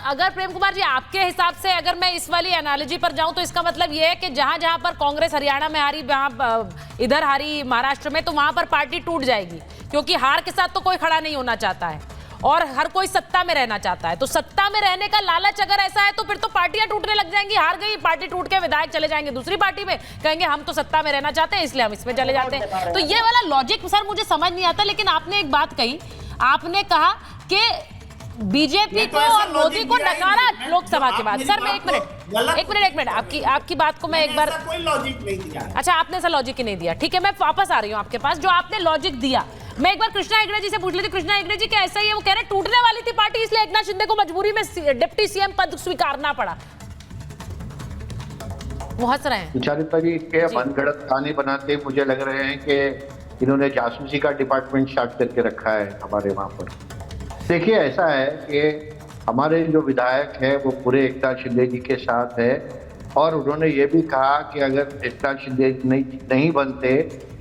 अगर प्रेम कुमार जी आपके हिसाब से अगर मैं इस वाली एनालॉजी पर जाऊं तो इसका मतलब ये है कि जहां जहां पर कांग्रेस हरियाणा में हारी, वहां इधर हारी महाराष्ट्र में, तो वहां पर पार्टी टूट जाएगी, क्योंकि हार के साथ तो कोई खड़ा नहीं होना चाहता है और हर कोई सत्ता में रहना चाहता है। तो सत्ता में रहने का लालच अगर ऐसा है तो फिर तो पार्टियां टूटने लग जाएंगी। हार गई पार्टी, टूट के विधायक चले जाएंगे दूसरी पार्टी में, कहेंगे हम तो सत्ता में रहना चाहते हैं इसलिए हम इसमें चले जाते हैं। तो ये वाला लॉजिक सर मुझे समझ नहीं आता। लेकिन आपने एक बात कही, आपने कहा कि बीजेपी को और मोदी को नकारा लोकसभा के बाद। सर मैं एक मिनट आपकी बात को मैं एक बार, कोई लॉजिक नहीं दिया। अच्छा आपने ऐसा लॉजिक ही नहीं दिया, ठीक है मैं वापस आ रही हूँ आपके पास। जो आपने लॉजिक दिया मैं एक बार कृष्णा हेगड़े जी से पूछ लेती। कृष्णा हेगड़े जी क्या ऐसा ही है, वो कह रहे टूटने वाली थी पार्टी इसलिए एकनाथ शिंदे को मजबूरी में डिप्टी सीएम पद स्वीकारना पड़ा। वो हंस रहे हैं। सुचारिता जी के मनगढ़ंत कहानी बनाते मुझे लग रहे हैं कि इन्होंने जासूसी का डिपार्टमेंट स्टार्ट करके रखा है हमारे वहां पर। देखिए ऐसा है कि हमारे जो विधायक है वो पूरे एकनाथ शिंदे जी के साथ है और उन्होंने ये भी कहा कि अगर एकनाथ शिंदे नहीं बनते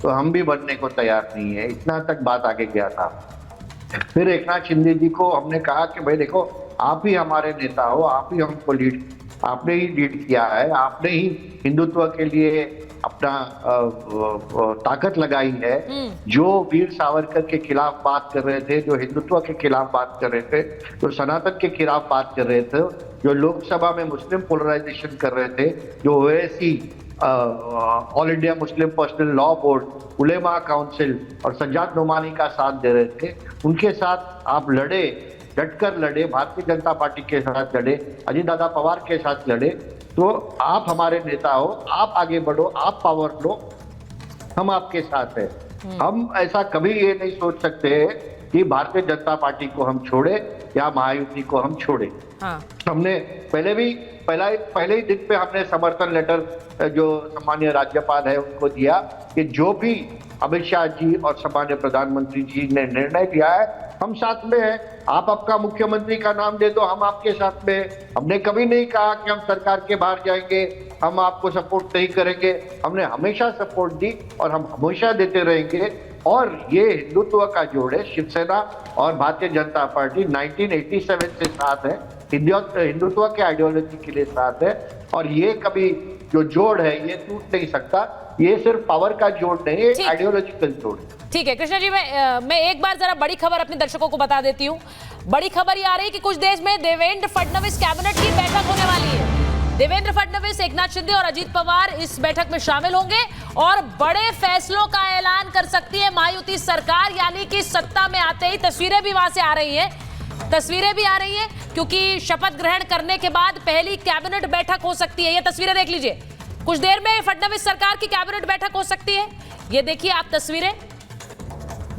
तो हम भी बनने को तैयार नहीं है। इतना तक बात आगे गया था। फिर एकनाथ शिंदे जी को हमने कहा कि भाई देखो आप ही हमारे नेता हो, आप ही हमको आपने ही लीड किया है, आपने ही हिंदुत्व के लिए अपना ताकत लगाई है। जो वीर सावरकर के खिलाफ बात कर रहे थे, जो हिंदुत्व के खिलाफ बात कर रहे थे, जो सनातन के खिलाफ बात कर रहे थे, जो लोकसभा में मुस्लिम पोलराइजेशन कर रहे थे, जो Owaisi All India Muslim Personal Law Board, Ulema Council और सज्जाद नोमानी का साथ दे रहे थे, उनके साथ आप लड़े, डटकर लड़े, भारतीय जनता पार्टी के साथ लड़े, अजीत दादा पवार के साथ लड़े। तो आप हमारे नेता हो, आप आगे बढ़ो, आप पावर लो, हम आपके साथ हैं। हम ऐसा कभी ये नहीं सोच सकते कि भारतीय जनता पार्टी को हम छोड़े या महायुति को हम छोड़े। हाँ। हमने पहले ही दिन पे हमने समर्थन लेटर जो सम्मानीय राज्यपाल है उनको दिया कि जो भी अमित शाह जी और सम्मान्य प्रधानमंत्री जी ने निर्णय लिया है हम साथ में हैं। आप आपका मुख्यमंत्री का नाम दे दो, हम आपके साथ में हैं। हमने कभी नहीं कहा कि हम सरकार के बाहर जाएंगे, हम आपको सपोर्ट नहीं करेंगे। हमने हमेशा सपोर्ट दी और हम हमेशा देते रहेंगे। और ये हिंदुत्व का जोड़ है, शिवसेना और भारतीय जनता पार्टी 1987 से साथ है, हिंदुत्व के आइडियोलॉजी के लिए साथ है। और ये कभी जो जोड़ है ये टूट नहीं सकता। ये सिर्फ पावर का जोड़ नहीं है, आइडियोलॉजिकल जोड़ है। ठीक है कृष्णा जी, मैं एक बार जरा बड़ी खबर अपने दर्शकों को बता देती हूँ। बड़ी खबर ये आ रही है कि कुछ देर में देवेंद्र फडणवीस कैबिनेट की बैठक होने वाली है। देवेंद्र फडणवीस, एकनाथ शिंदे और अजीत पवार इस बैठक में शामिल होंगे और बड़े फैसलों का ऐलान कर सकती है महायुति सरकार, यानी कि सत्ता में आते ही। तस्वीरें भी वहां से आ रही हैं, क्योंकि शपथ ग्रहण करने के बाद पहली कैबिनेट बैठक हो सकती है। ये तस्वीरें देख लीजिए, कुछ देर में फडणवीस सरकार की कैबिनेट बैठक हो सकती है। ये देखिए आप तस्वीरें,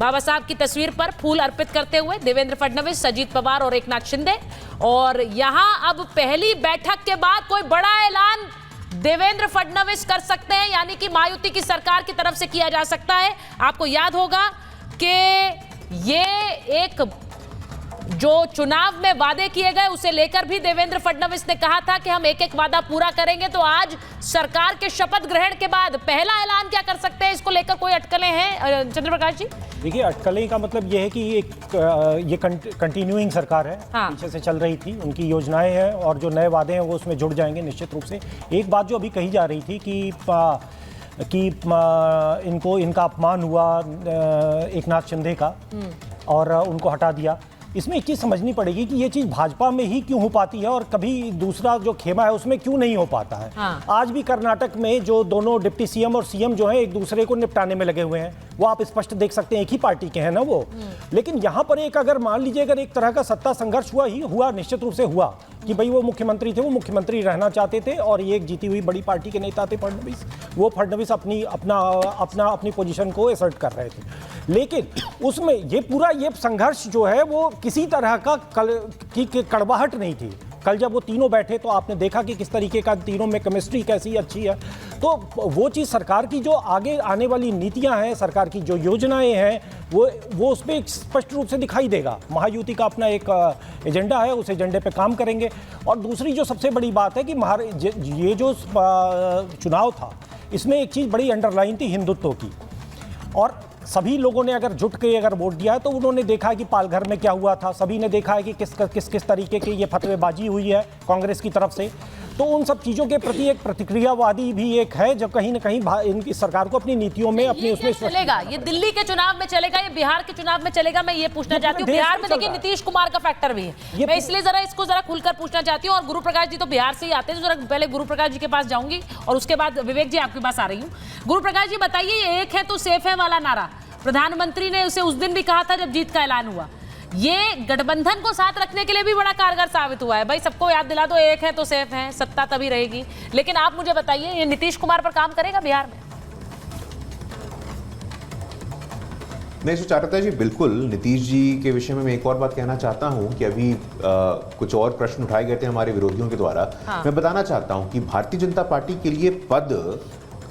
बाबा साहब की तस्वीर पर फूल अर्पित करते हुए देवेंद्र फडणवीस, अजीत पवार और एकनाथ शिंदे। और यहां अब पहली बैठक के बाद कोई बड़ा ऐलान देवेंद्र फडणवीस कर सकते हैं, यानी कि महायुति की सरकार की तरफ से किया जा सकता है। आपको याद होगा कि ये एक जो चुनाव में वादे किए गए उसे लेकर भी देवेंद्र फडणवीस ने कहा था कि हम एक एक वादा पूरा करेंगे। तो आज सरकार के शपथ ग्रहण के बाद पहला ऐलान क्या कर सकते हैं, इसको लेकर कोई अटकलें हैं चंद्रप्रकाश जी? देखिए अटकलें का मतलब ये है कि ये कंटिन्यूइंग सरकार है। हाँ। पीछे से चल रही थी, उनकी योजनाएं हैं और जो नए वादे हैं वो उसमें जुड़ जाएंगे निश्चित रूप से। एक बात जो अभी कही जा रही थी कि इनका अपमान हुआ एकनाथ शिंदे का और उनको हटा दिया। इसमें एक चीज़ समझनी पड़ेगी कि ये चीज़ भाजपा में ही क्यों हो पाती है और कभी दूसरा जो खेमा है उसमें क्यों नहीं हो पाता है। हाँ। आज भी कर्नाटक में जो दोनों डिप्टी सीएम और सीएम जो है एक दूसरे को निपटाने में लगे हुए हैं, वो आप स्पष्ट देख सकते हैं, एक ही पार्टी के हैं ना वो। लेकिन यहाँ पर एक अगर मान लीजिए अगर एक तरह का सत्ता संघर्ष हुआ निश्चित रूप से हुआ कि भाई वो मुख्यमंत्री थे, वो मुख्यमंत्री रहना चाहते थे और ये एक जीती हुई बड़ी पार्टी के नेता थे फडणवीस, वो फडणवीस अपनी पोजीशन को असर्ट कर रहे थे। लेकिन उसमें ये संघर्ष जो है वो किसी तरह का कड़वाहट नहीं थी। कल जब वो तीनों बैठे तो आपने देखा कि किस तरीके का तीनों में केमिस्ट्री कैसी अच्छी है। तो वो चीज़ सरकार की जो आगे आने वाली नीतियां हैं, सरकार की जो योजनाएं हैं, वो उस पर स्पष्ट रूप से दिखाई देगा। महायुति का अपना एक एजेंडा है, उस एजेंडे पे काम करेंगे। और दूसरी जो सबसे बड़ी बात है कि ये जो चुनाव था इसमें एक चीज़ बड़ी अंडरलाइन थी हिंदुत्व की। और सभी लोगों ने अगर जुट के अगर वोट दिया है तो उन्होंने देखा है कि पालघर में क्या हुआ था, सभी ने देखा है कि किस तरीके की ये फतवेबाजी हुई है कांग्रेस की तरफ से। तो उन सब चीज़ों के प्रति एक प्रतिक्रियावादी भी एक है जो कहीं ना कहीं इनकी सरकार को अपनी नीतियों में अपनी उसमें चलेगा। ये दिल्ली के चुनाव में चलेगा, ये बिहार के चुनाव में चलेगा। मैं ये पूछना चाहती हूँ, बिहार में देखिए नीतीश कुमार का फैक्टर भी है, मैं इसलिए जरा इसको जरा खुलकर पूछना चाहती हूँ। और गुरु प्रकाश जी तो बिहार से ही आते हैं, तो जरा पहले गुरु प्रकाश जी के पास जाऊंगी और उसके बाद विवेक जी आपके पास आ रही हूँ। गुरु प्रकाश जी बताइए, ये एक है तो सेफ है वाला नारा प्रधानमंत्री ने उसे उस दिन भी कहा था जब जीत का ऐलान हुआ, ये गठबंधन को साथ रखने के लिए भी बड़ा कारगर साबित हुआ है। भाई सबको याद दिला दो, एक है तो सेफ है, सत्ता तभी रहेगी। लेकिन आप मुझे बताइए, ये नीतीश कुमार पर काम करेगा बिहार में? नहीं सुचारुता जी, बिल्कुल। नीतीश जी के विषय में मैं एक और बात कहना चाहता हूं कि अभी कुछ और प्रश्न उठाए गए थे हमारे विरोधियों के द्वारा। हाँ। मैं बताना चाहता हूं कि भारतीय जनता पार्टी के लिए पद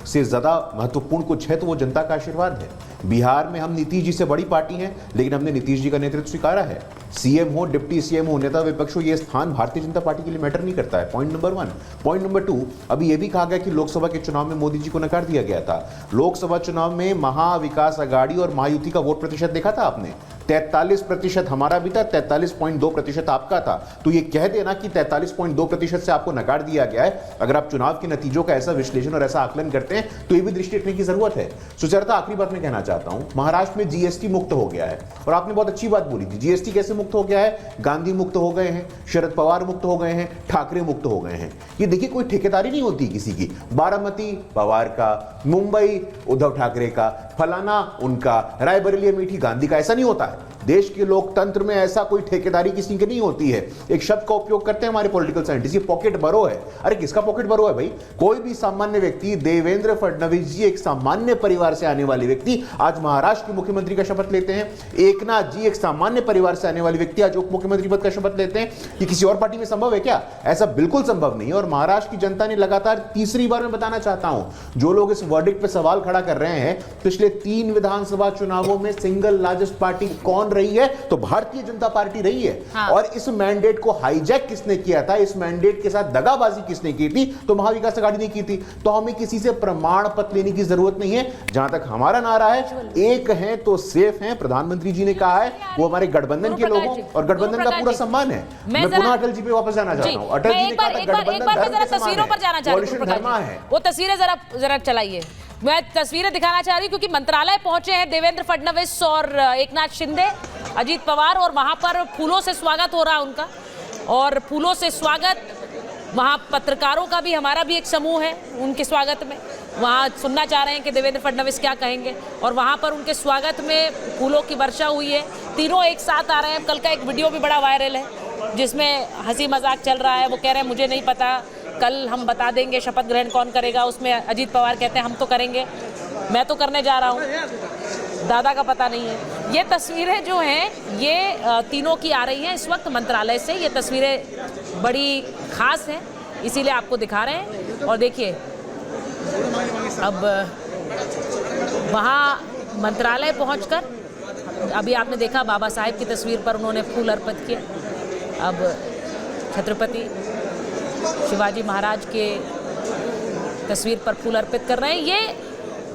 से ज्यादा महत्वपूर्ण कुछ है तो वो जनता का आशीर्वाद है। बिहार में हम नीतीश जी से बड़ी पार्टी हैं, लेकिन हमने नीतीश जी का नेतृत्व स्वीकारा है। सीएम हो, डिप्टी सीएम हो, नेता विपक्ष हो, ये स्थान भारतीय जनता पार्टी के लिए मैटर नहीं करता है। Point number 1। पॉइंट नंबर 2, अभी ये भी कहा गया कि लोकसभा के चुनाव में मोदी जी को नकार दिया गया था। लोकसभा चुनाव में महाविकास आघाड़ी और महायुति का वोट प्रतिशत देखा था आपने? 43% हमारा भी था, 43.2% आपका था। तो ये कह देना कि 43.2% से आपको नकार दिया गया है, अगर आप चुनाव के नतीजों का ऐसा विश्लेषण और ऐसा आकलन करते हैं तो ये भी दृष्टि रखने की जरूरत है। सुचरिता, आखिरी बात मैं कहना चाहता हूं, महाराष्ट्र में जीएसटी मुक्त हो गया है और आपने बहुत अच्छी बात बोली थी। जीएसटी कैसे मुक्त हो गया है? गांधी मुक्त हो गए हैं, शरद पवार मुक्त हो गए हैं, ठाकरे मुक्त हो गए हैं। ये देखिए, कोई ठेकेदारी नहीं होती किसी की। बारामती पवार का, मुंबई उद्धव ठाकरे का, फलाना उनका, रायबरेली अमेठी गांधी का, ऐसा नहीं होता है। देश के लोकतंत्र में ऐसा कोई ठेकेदारी किसी की नहीं होती है। एक शब्द का उपयोग करते हैं हमारे पॉलिटिकल साइंटिस्ट, ये पॉकेट बरो है। अरे किसका पॉकेट बरो है भाई? कोई भी सामान्य व्यक्ति, देवेंद्र फडणवीस जी एक सामान्य परिवार से आने वाले व्यक्ति आज महाराष्ट्र के मुख्यमंत्री का शपथ लेते हैं। एकनाथ जी एक सामान्य परिवार से आने वाले व्यक्ति आज उप मुख्यमंत्री पद का शपथ लेते हैं। ये किसी और पार्टी में संभव है क्या? ऐसा बिल्कुल संभव नहीं है। और महाराष्ट्र की जनता ने लगातार, तीसरी बार मैं बताना चाहता हूं, जो लोग इस वर्डिक्ट पे सवाल खड़ा कर रहे हैं, पिछले 3 विधानसभा चुनावों में सिंगल लार्जेस्ट पार्टी कौन रही है? तो भारतीय जनता पार्टी रही है। हाँ। और इस मैंडेट को हाईजैक किसने किया था? इस मैंडेट के साथ दगाबाजी किसने की थी? तो महाविकास आघाड़ी ने की थी। तो हमें किसी से प्रमाण पत्र लेने की जरूरत नहीं है। जहां तक हमारा नारा है, एक है तो सेफ है, प्रधानमंत्री जी ने कहा है, वो हमारे गठबंधन के लोगों और गठबंधन का पूरा सम्मान है। मैं पुनः अटल जी पे वापस जाना चाहता हूं। अटल जी ने कहा था गठबंधन तस्वीरों पर जाना चाहता हूं, वो तस्वीरें जरा चलाइए। मैं तस्वीरें दिखाना चाह रही हूं क्योंकि मंत्रालय पहुंचे हैं देवेंद्र फडणवीस और एकनाथ शिंदे, अजीत पवार, और वहां पर फूलों से स्वागत हो रहा है उनका। और फूलों से स्वागत, वहां पत्रकारों का भी, हमारा भी एक समूह है उनके स्वागत में। वहां सुनना चाह रहे हैं कि देवेंद्र फडणवीस क्या कहेंगे, और वहां पर उनके स्वागत में फूलों की वर्षा हुई है। तीनों एक साथ आ रहे हैं। कल का एक वीडियो भी बड़ा वायरल है जिसमें हंसी मजाक चल रहा है। वो कह रहे हैं मुझे नहीं पता, कल हम बता देंगे शपथ ग्रहण कौन करेगा। उसमें अजीत पवार कहते हैं हम तो करेंगे, मैं तो करने जा रहा हूँ, दादा का पता नहीं है। ये तस्वीरें जो हैं ये तीनों की आ रही हैं इस वक्त मंत्रालय से। ये तस्वीरें बड़ी खास हैं, इसीलिए आपको दिखा रहे हैं। और देखिए, अब वहाँ मंत्रालय पहुंचकर अभी आपने देखा बाबा साहेब की तस्वीर पर उन्होंने फूल अर्पित किया। अब छत्रपति शिवाजी महाराज के तस्वीर पर फूल अर्पित कर रहे हैं।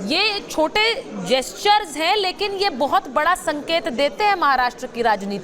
ये छोटे जेस्चर्स हैं, लेकिन ये बहुत बड़ा संकेत देते हैं महाराष्ट्र की राजनीति।